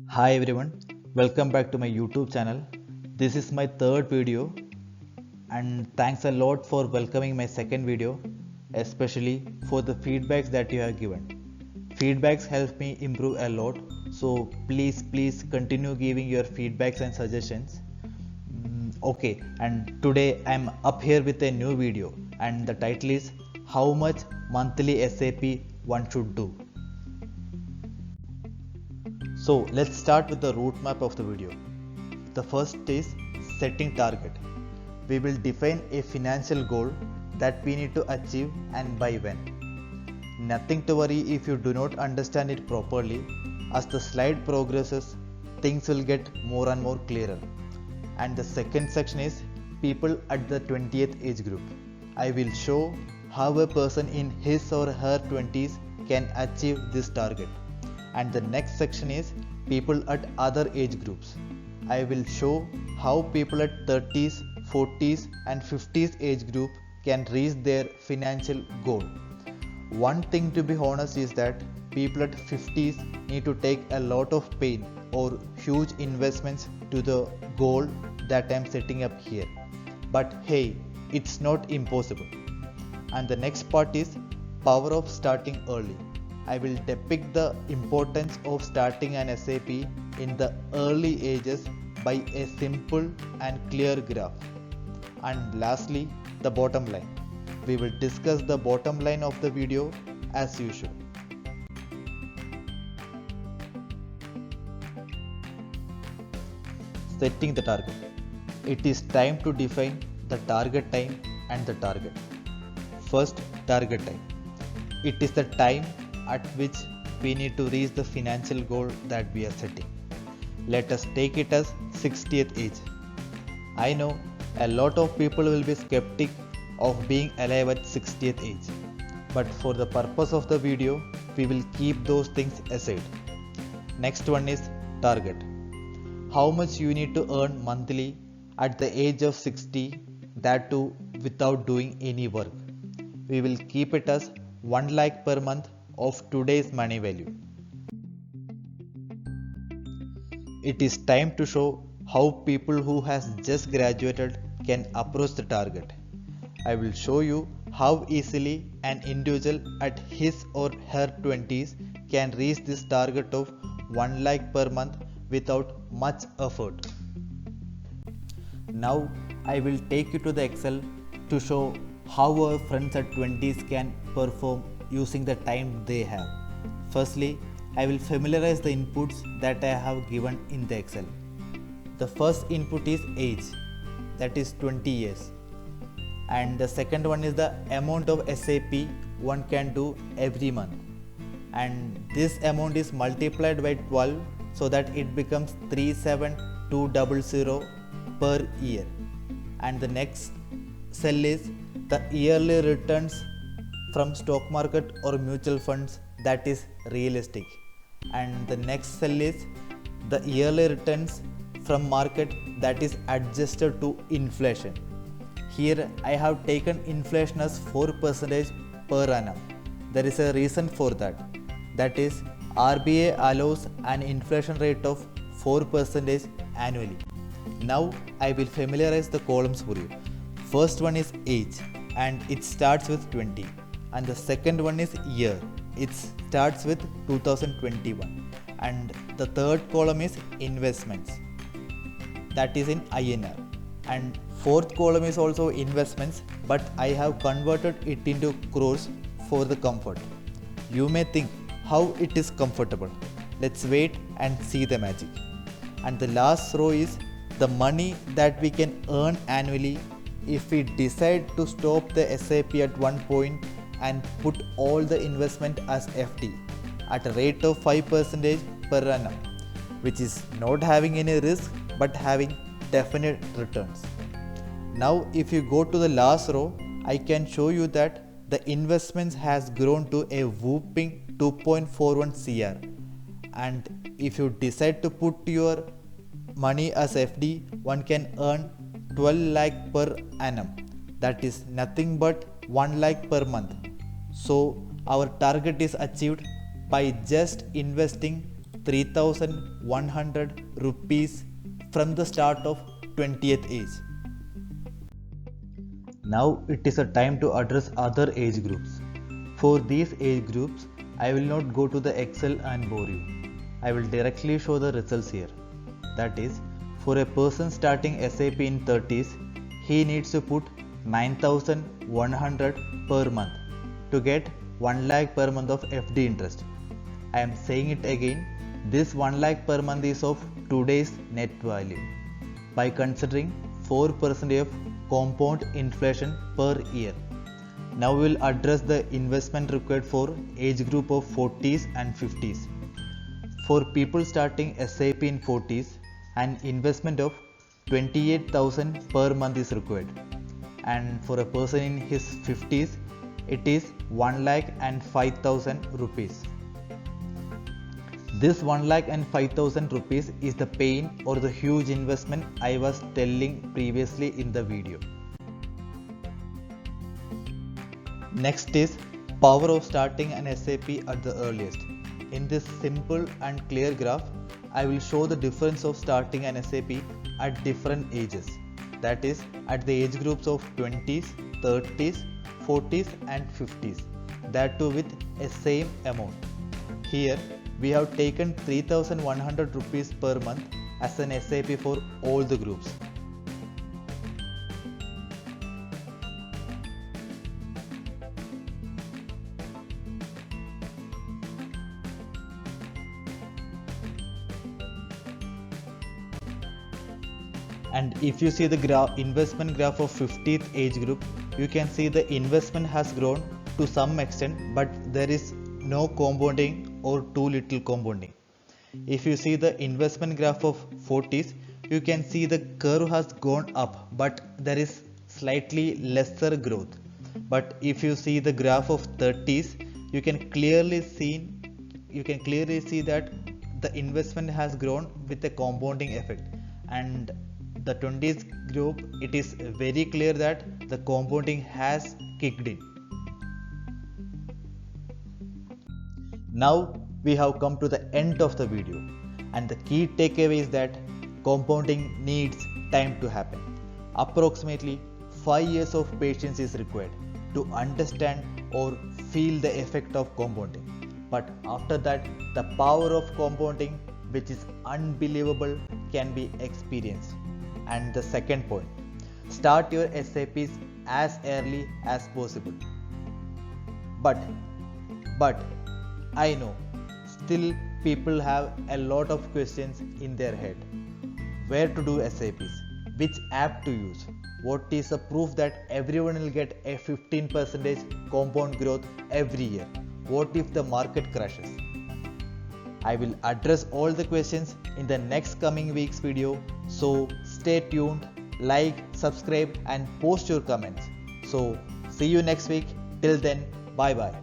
Hi everyone, welcome back to my YouTube channel. This is my third video and thanks a lot for welcoming my second video, especially for the feedbacks that you have given. Feedbacks help me improve a lot, so please continue giving your feedbacks and suggestions. Okay, and today I'm up here with a new video and the title is How Much Monthly SAP One Should Do. So let's start with the roadmap of the video. The first is setting target. We will define a financial goal that we need to achieve and by when. Nothing to worry if you do not understand it properly. As the slide progresses, things will get more and more clearer. And the second section is people at the 20th age group. I will show how a person in his or her 20s can achieve this target. And the next section is people at other age groups. I will show how people at 30s, 40s and 50s age group can reach their financial goal. One thing to be honest is that people at 50s need to take a lot of pain or huge investments to the goal that I am setting up here. But hey, it's not impossible. And the next part is power of starting early. I will depict the importance of starting an SAP in the early ages by a simple and clear graph. And lastly, the bottom line. We will discuss the bottom line of the video as usual. Setting the target. It is time to define the target time and the target. First, target time. It is the time at which we need to reach the financial goal that we are setting. Let us take it as 60th age. I know a lot of people will be skeptic of being alive at 60th age, but for the purpose of the video, we will keep those things aside. Next one is target. How much you need to earn monthly at the age of 60, that too without doing any work. We will keep it as 1 lakh per month of today's money value. It is time to show how people who has just graduated can approach the target. I will show you how easily an individual at his or her 20s can reach this target of 1 lakh per month without much effort. Now I will take you to the Excel to show how our friends at 20s can perform using the time they have. Firstly, I will familiarize the inputs that I have given in the Excel. The first input is age, that is 20 years. And the second one is the amount of SAP one can do every month. And this amount is multiplied by 12 so that it becomes 37200 per year. And the next cell is the yearly returns from stock market or mutual funds, that is realistic. And the next cell is the yearly returns from market, that is adjusted to inflation. Here I have taken inflation as 4% per annum. There is a reason for that. That is RBI allows an inflation rate of 4% annually. Now I will familiarize the columns for you. First one is age and it starts with 20. And the second one is year. It starts with 2021. And the third column is investments. That is in INR. And fourth column is also investments, but I have converted it into crores for the comfort. You may think how it is comfortable. Let's wait and see the magic. And the last row is the money that we can earn annually if we decide to stop the SAP at one point and put all the investment as FD at a rate of 5% per annum, which is not having any risk but having definite returns. Now if you go to the last row, I can show you that the investments has grown to a whooping 2.41 CR. And if you decide to put your money as FD, one can earn 12 lakh per annum. That is nothing but 1 lakh per month. So our target is achieved by just investing 3,100 rupees from the start of 20th age. Now it is a time to address other age groups. For these age groups, I will not go to the Excel and bore you. I will directly show the results here. That is, for a person starting SIP in 30s, he needs to put 9,100 per month to get 1 lakh per month of FD interest. I am saying it again, this 1 lakh per month is of today's net value by considering 4% of compound inflation per year. Now we will address the investment required for age group of 40s and 50s. For people starting SIP in 40s, an investment of 28,000 per month is required, and for a person in his 50s, it is 1,05,000 rupees. This 1,05,000 rupees is the pain or the huge investment I was telling previously in the video. Next is power of starting an SIP at the earliest. In this simple and clear graph, I will show the difference of starting an SIP at different ages. That is, at the age groups of 20s, 30s, 40s and 50s. That too with a same amount. Here we have taken 3,100 rupees per month as an SIP for all the groups. And if you see the investment graph of 50th age group, you can see the investment has grown to some extent, but there is no compounding or too little compounding. If you see the investment graph of 40s, you can see the curve has gone up, but there is slightly lesser growth. But if you see the graph of 30s, you can clearly see that the investment has grown with a compounding effect. And the 20s group, it is very clear that the compounding has kicked in. Now we have come to the end of the video, and the key takeaway is that compounding needs time to happen. Approximately 5 years of patience is required to understand or feel the effect of compounding. But after that, the power of compounding, which is unbelievable, can be experienced. And the second point, start your SIPs as early as possible. But I know still people have a lot of questions in their head. Where to do SIPs? Which app to use? What is the proof that everyone will get a 15% compound growth every year? What if the market crashes? I will address all the questions in the next coming week's video, so stay tuned, like, subscribe and post your comments. So see you next week. Till then, bye bye.